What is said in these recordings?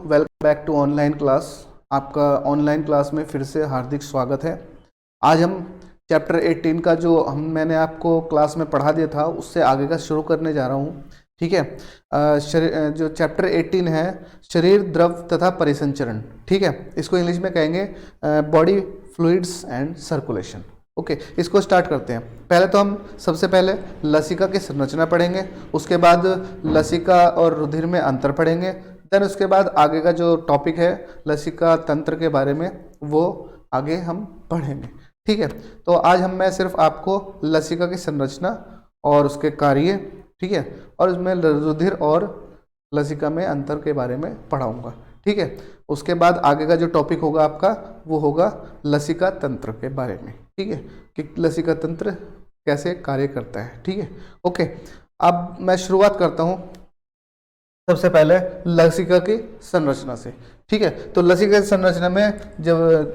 Welcome back to online class. आपका online class में फिर से हार्दिक स्वागत है। आज हम चैप्टर 18 का जो मैंने आपको क्लास में पढ़ा दिया था उससे आगे का शुरू करने जा रहा हूँ। ठीक है, जो चैप्टर 18 है शरीर, द्रव तथा परिसंचरण। ठीक है, इसको इंग्लिश में कहेंगे body fluids and circulation. Okay, इसको स्टार्ट करते हैं। पहले तो हम सबसे पहले लसिका की संरचना पढ़ेंगे, उसके बाद लसिका और रुधिर में अंतर पढ़ेंगे, देन उसके बाद आगे का जो टॉपिक है लसिका तंत्र के बारे में वो आगे हम पढ़ेंगे। ठीक है, तो आज मैं सिर्फ आपको लसिका की संरचना और उसके कार्य, ठीक है, और उसमें रुधिर और लसिका में अंतर के बारे में पढ़ाऊंगा। ठीक है, उसके बाद आगे का जो टॉपिक होगा आपका वो होगा लसिका तंत्र के बारे में। ठीक है, कि लसिका तंत्र कैसे कार्य करता है। ठीक है, ओके, अब मैं शुरुआत करता हूँ सबसे पहले लसिका की संरचना से। ठीक है, तो लसिका की संरचना में जब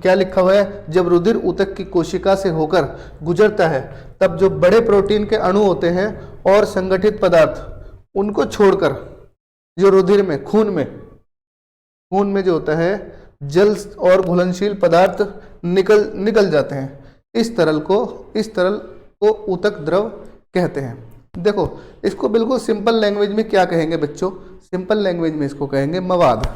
क्या लिखा हुआ है, जब रुधिर ऊतक की कोशिका से होकर गुजरता है तब जो बड़े प्रोटीन के अणु होते हैं और संगठित पदार्थ उनको छोड़कर जो रुधिर में खून में जो होता है जल और घुलनशील पदार्थ निकल जाते हैं। इस तरल को ऊतक द्रव कहते हैं। देखो, इसको बिल्कुल सिंपल लैंग्वेज में क्या कहेंगे बच्चों, सिंपल लैंग्वेज में इसको कहेंगे मवाद।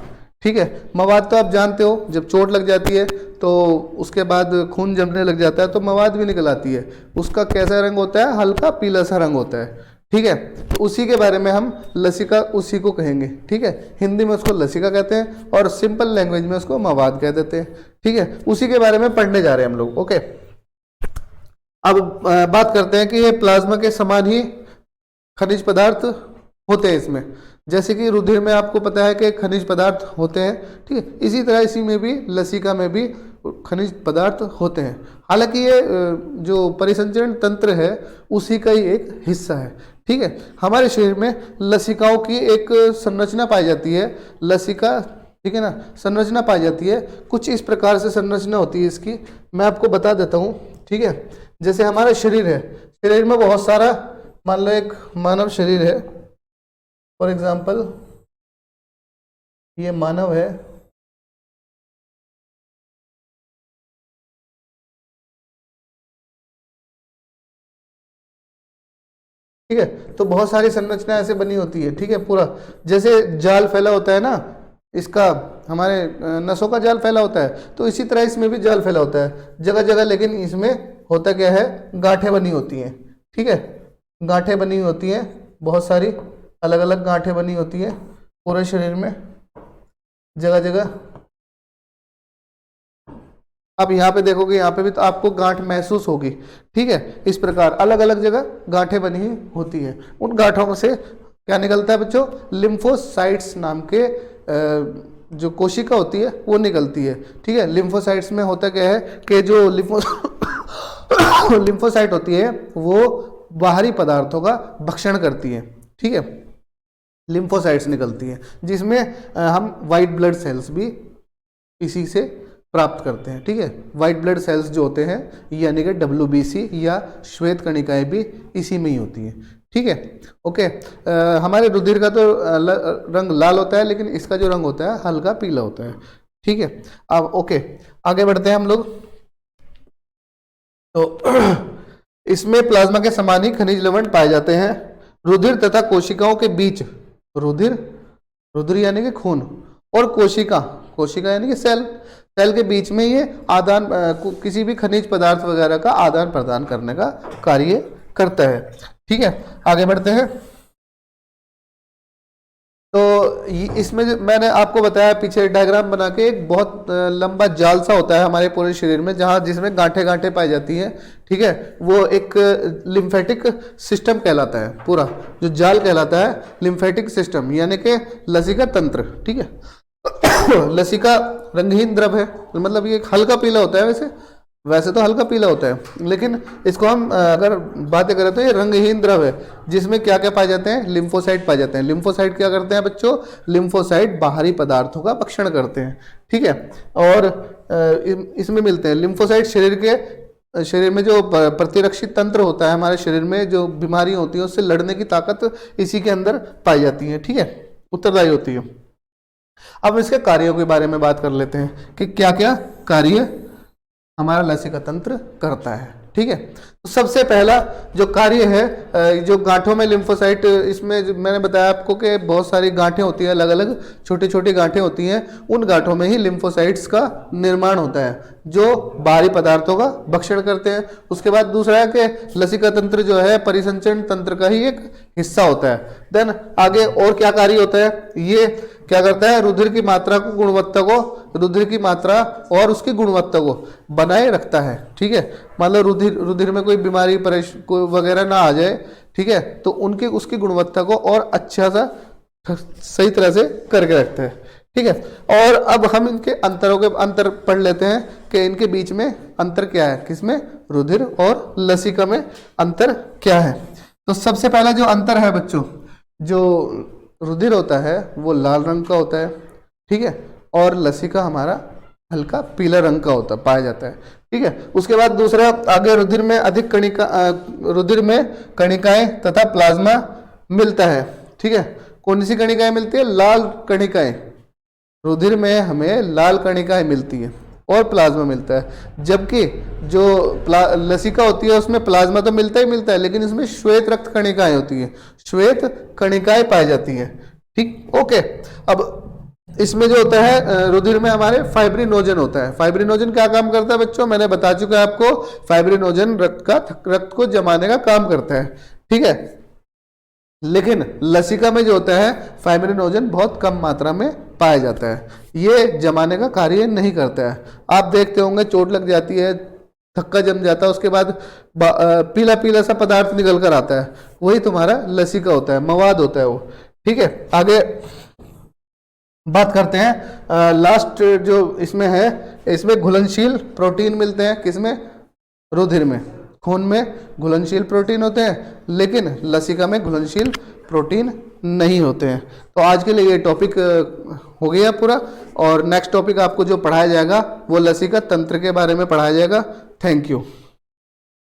ठीक है, मवाद तो आप जानते हो, जब चोट लग जाती है तो उसके बाद खून जमने लग जाता है तो मवाद भी निकल आती है। उसका कैसा रंग होता है, हल्का पीला सा रंग होता है। ठीक है, तो उसी के बारे में हम लसिका उसी को कहेंगे। ठीक है, हिंदी में उसको लसिका कहते हैं और सिंपल लैंग्वेज में उसको मवाद कह देते हैं। ठीक है, उसी के बारे में पढ़ने जा रहे हैं हम लोग। ओके, अब बात करते हैं कि ये प्लाज्मा के समान ही खनिज पदार्थ होते हैं इसमें। जैसे कि रुधिर में आपको पता है कि खनिज पदार्थ होते हैं, ठीक है, इसी तरह इसी में भी लसिका में भी खनिज पदार्थ होते हैं। हालांकि ये जो परिसंचरण तंत्र है उसी का ही एक हिस्सा है। ठीक है, हमारे शरीर में लसिकाओं की एक संरचना पाई जाती है, लसिका, ठीक है ना, संरचना पाई जाती है। कुछ इस प्रकार से संरचना होती है इसकी, मैं आपको बता देता हूँ। ठीक है, जैसे हमारा शरीर है, शरीर में बहुत सारा, मान लो एक मानव शरीर है, फॉर एग्जाम्पल ये मानव है। ठीक है, तो बहुत सारी संरचना ऐसे बनी होती है। ठीक है, पूरा जैसे जाल फैला होता है ना, इसका हमारे नसों का जाल फैला होता है, तो इसी तरह इसमें भी जाल फैला होता है जगह जगह, लेकिन इसमें होता क्या है, गांठें बनी होती हैं। ठीक है, गांठें बनी होती हैं, बहुत सारी अलग अलग गांठें बनी होती हैं पूरे शरीर में जगह जगह। आप यहाँ पे देखोगे, यहाँ पे भी तो आपको गांठ महसूस होगी। ठीक है, इस प्रकार अलग अलग जगह गांठें बनी होती है। उन गांठों में से क्या निकलता है बच्चों, लिम्फोसाइट्स नाम के जो कोशिका होती है वो निकलती है। ठीक है, लिम्फोसाइट्स में होता क्या है कि जो लिम्फोसाइट होती है वो बाहरी पदार्थों का भक्षण करती है। ठीक है, लिम्फोसाइट्स निकलती हैं जिसमें हम वाइट ब्लड सेल्स भी इसी से प्राप्त करते हैं। ठीक है, वाइट ब्लड सेल्स जो होते हैं यानी कि WBC या श्वेत कणिकाएं भी इसी में ही होती हैं। ठीक है, ओके, हमारे रुधिर का तो रंग लाल होता है, लेकिन इसका जो रंग होता है हल्का पीला होता है। ठीक है, अब ओके आगे बढ़ते हैं हम लोग। तो इसमें प्लाज्मा के समान ही खनिज लवण पाए जाते हैं। रुधिर तथा कोशिकाओं के बीच, रुधिर यानी कि खून, और कोशिका यानी कि सेल के बीच में ये आदान किसी भी खनिज पदार्थ वगैरह का आदान प्रदान करने का कार्य करता है। ठीक है, आगे बढ़ते हैं। तो इसमें मैंने आपको बताया पीछे डायग्राम बना के, एक बहुत लंबा जाल सा होता है हमारे पूरे शरीर में, जिसमें गांठें पाई जाती हैं। ठीक है, वो एक लिम्फेटिक सिस्टम कहलाता है, पूरा जो जाल कहलाता है लिम्फेटिक सिस्टम यानी कि लसिका तंत्र। ठीक है, लसिका रंगहीन द्रव है, मतलब ये हल्का पीला होता है, वैसे तो हल्का पीला होता है, लेकिन इसको हम अगर बातें करें तो ये रंगहीन द्रव है, जिसमें क्या क्या पाए जाते हैं, लिम्फोसाइट पाए जाते हैं। लिम्फोसाइट क्या करते हैं बच्चों, लिम्फोसाइट बाहरी पदार्थों का भक्षण करते हैं। ठीक है, और इसमें मिलते हैं लिम्फोसाइट शरीर में जो प्रतिरक्षी तंत्र होता है हमारे शरीर में, जो बीमारियां होती है उससे लड़ने की ताकत इसी के अंदर पाई जाती है। ठीक है, उत्तरदायी होती है। अब इसके कार्यों के बारे में बात कर लेते हैं कि क्या क्या कार्य हमारा लसिका तंत्र करता है। ठीक है, तो सबसे पहला जो कार्य है, जो गांठों में लिम्फोसाइट, इसमें मैंने बताया आपको कि बहुत सारी गांठें होती हैं, अलग अलग छोटी छोटी गांठें होती हैं, उन गांठों में ही लिम्फोसाइट्स का निर्माण होता है जो बाहरी पदार्थों का भक्षण करते हैं। उसके बाद दूसरा है कि लसिका तंत्र जो है परिसंचरण तंत्र का ही एक हिस्सा होता है। देन आगे और क्या कार्य होता है, ये क्या करता है, रुधिर की मात्रा को, गुणवत्ता को, रुधिर की मात्रा और उसकी गुणवत्ता को बनाए रखता है। ठीक है, मतलब रुधिर में कोई बीमारी कोई वगैरह ना आ जाए, ठीक है, तो उनकी उसकी गुणवत्ता को और अच्छा सा सही तरह से करके रखता है। ठीक है, और अब हम इनके अंतर पढ़ लेते हैं कि इनके बीच में अंतर क्या है, किसमें, रुधिर और लसिका में अंतर क्या है। तो सबसे पहला जो अंतर है बच्चों, जो रुधिर होता है वो लाल रंग का होता है, ठीक है, और लसिका हमारा हल्का पीला रंग का होता पाया जाता है। ठीक है, उसके बाद दूसरा आगे, रुधिर में अधिक रुधिर में कणिकाएं तथा प्लाज्मा मिलता है। ठीक है, कौन सी कणिकाएं मिलती है, लाल कणिकाएं, रुधिर में हमें लाल कणिकाएं मिलती है और प्लाज्मा मिलता है, जबकि जो लसिका होती है उसमें प्लाज्मा तो मिलता ही मिलता है, लेकिन इसमें श्वेत रक्त कणिकाएं होती है, श्वेत कणिकाएं पाई जाती हैं। ठीक, ओके। अब इसमें जो होता है रुधिर में हमारे फाइब्रिनोजन होता है। फाइब्रिनोजन क्या काम करता है बच्चों, मैंने बता चुका है आपको, फाइब्रिनोजन रक्त को जमाने का काम करता है। ठीक है, लेकिन लसिका में जो होता है फाइब्रिनोजन बहुत कम मात्रा में पाया जाता है, ये जमाने का कार्य नहीं करता है। आप देखते होंगे चोट लग जाती है, थक्का जम जाता है, उसके बाद पीला पीला सा पदार्थ निकल कर आता है, वही तुम्हारा लसिका होता है, मवाद होता है वो। ठीक है, आगे बात करते हैं लास्ट जो इसमें है, इसमें घुलनशील प्रोटीन मिलते हैं, किसमें, रुधिर में। खून में घुलनशील प्रोटीन होते हैं, लेकिन लसिका में घुलनशील प्रोटीन नहीं होते हैं। तो आज के लिए ये टॉपिक हो गया पूरा, और नेक्स्ट टॉपिक आपको जो पढ़ाया जाएगा वो लसिका तंत्र के बारे में पढ़ाया जाएगा। Thank you.